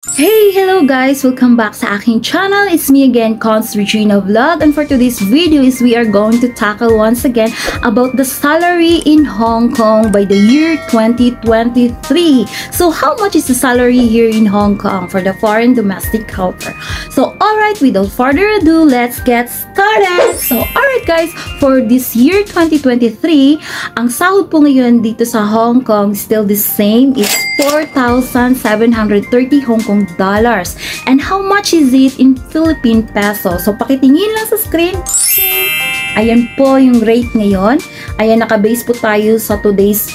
Hey! Hello guys! Welcome back sa aking channel. It's me again, Cons Regina Vlog. And for today's video is we are going to tackle once again about the salary in Hong Kong by the year 2023. So how much is the salary here in Hong Kong for the foreign domestic helper? So alright, without further ado, let's get started! So alright guys, for this year 2023, ang sahod po ngayon dito sa Hong Kong still the same. It's 4,730 Hong Kong dollars. And how much is it in Philippine peso? So pakitingin lang sa screen. Ayan po yung rate ngayon. Ayan, nakabase po tayo sa today's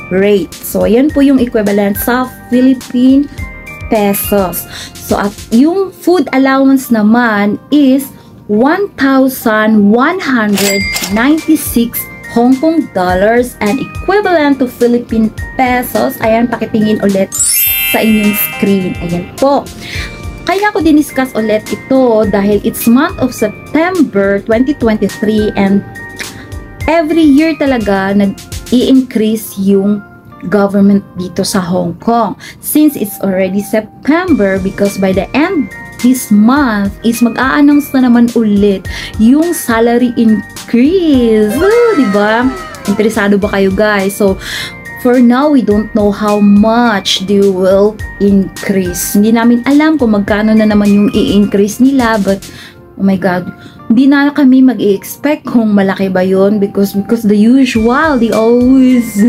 rate. So ayan po yung equivalent sa Philippine pesos. So at yung food allowance naman is 1,196 Hong Kong dollars and equivalent to Philippine pesos. Ayan, pakitingin ulit sa inyong screen. Ayan po. Kaya ko diniscuss ulit ito dahil it's month of September 2023 and every year talaga nag-i-increase yung government dito sa Hong Kong. Since it's already September, because by the end this month is mag-a-announce na naman ulit yung salary increase. Diba? Interesado ba kayo guys? So, for now, we don't know how much they will increase. Hindi namin alam kung magkano na naman yung i-increase nila, but oh my god, hindi na kami mag-i-expect kung malaki ba yun because the usual, they always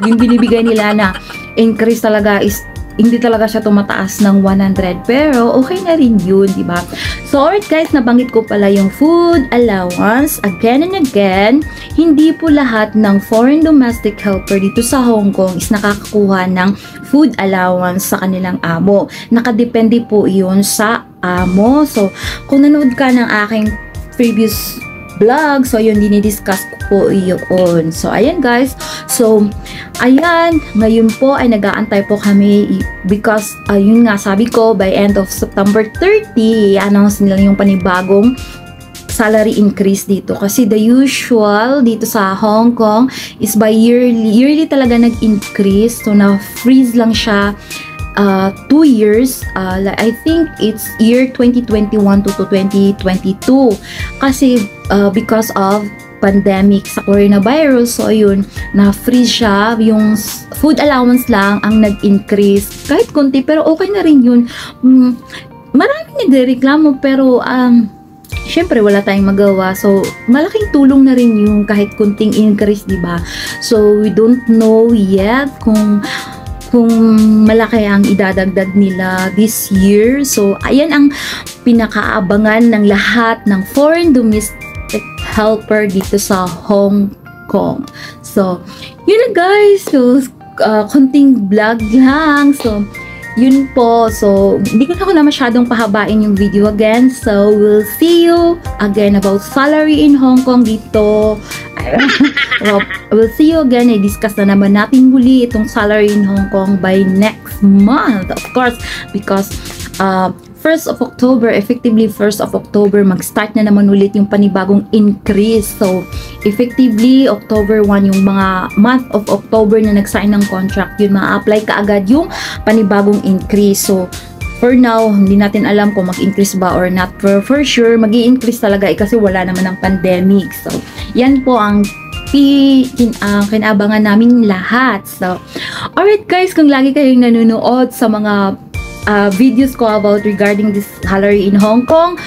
yung binibigay nila na increase talaga is hindi talaga siya tumataas ng 100, pero okay na rin yun, di ba? So, alright guys, nabanggit ko pala yung food allowance again and again. Hindi po lahat ng foreign domestic helper dito sa Hong Kong is nakakakuha ng food allowance sa kanilang amo. Nakadepende po yun sa amo. So, kung nanood ka ng aking previous vlog, so yun, dinidiscuss ko po yun. So, ayan guys. So, ayan, ngayon po ay nag-aantay po kami because, yun nga, sabi ko, by end of September 30, i-announce nila yung panibagong salary increase dito. Kasi the usual dito sa Hong Kong is by yearly talaga nag-increase. So, na-freeze lang siya 2 years, I think it's year 2021 to 2022 kasi because of pandemic sa coronavirus. So ayun, na-freeze siya, yung food allowance lang ang nag-increase kahit konti, pero okay na rin yun. Maraming nagrereklamo pero syempre wala tayong magawa, so malaking tulong na rin yung kahit kunting increase, diba? So we don't know yet kung malaki ang idadagdag nila this year. So, ayan ang pinakaabangan ng lahat ng foreign domestic helper dito sa Hong Kong. So, yun na guys. So, konting vlog lang. So, yun po. So, hindi ko na masyadong pahabain yung video again. So, we'll see you again about salary in Hong Kong dito. We'll see you again. I-discuss na naman natin muli itong salary in Hong Kong by next month. Of course, because 1st of October, effectively 1st of October, mag-start na naman ulit yung panibagong increase. So, effectively, October 1, yung mga month of October na nag-sign ng contract, yun, ma-apply kaagad yung panibagong increase. So, for now, hindi natin alam kung mag-increase ba or not. For sure, mag-i-increase talaga kasi wala naman ng pandemic. So, yan po ang kinabangan namin lahat. So, alright guys, kung lagi kayong nanonood sa mga videos ko about regarding this salary in Hong Kong,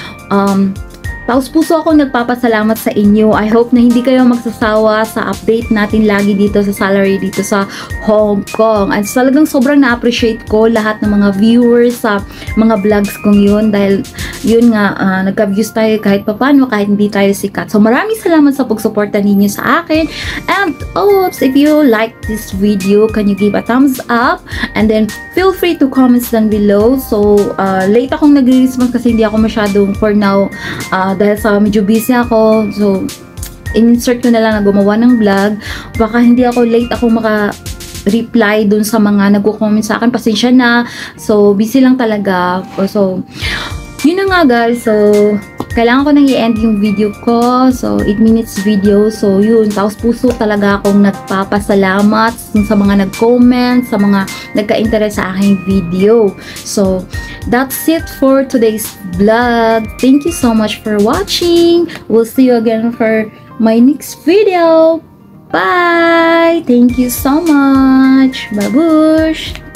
taos puso akong nagpapasalamat sa inyo. I hope na hindi kayo magsasawa sa update natin lagi dito sa salary dito sa Hong Kong. At talagang sobrang na-appreciate ko lahat ng mga viewers sa mga vlogs kong yun dahil yun nga, nagka-views tayo kahit papano, kahit hindi tayo sikat. So maraming salamat sa pagsuporta ninyo sa akin. And oops, if you like this video, can you give a thumbs up? And then feel free to comments down below. So late akong nag-response kasi hindi ako masyadong for now dahil sa medyo busy ako. So insert ko na lang na gumawa ng vlog. Baka hindi ako late ako reply dun sa mga nagko-comment sa akin. Pasensya na. So busy lang talaga. So yun na nga guys. So kailangan ko nang i-end yung video ko. So, 8 minutes video. So, yun. Taos puso talaga akong nagpapasalamat sa mga nag-comment, sa mga nagka-interest sa aking video. So, that's it for today's vlog. Thank you so much for watching. We'll see you again for my next video. Bye! Thank you so much. Babush!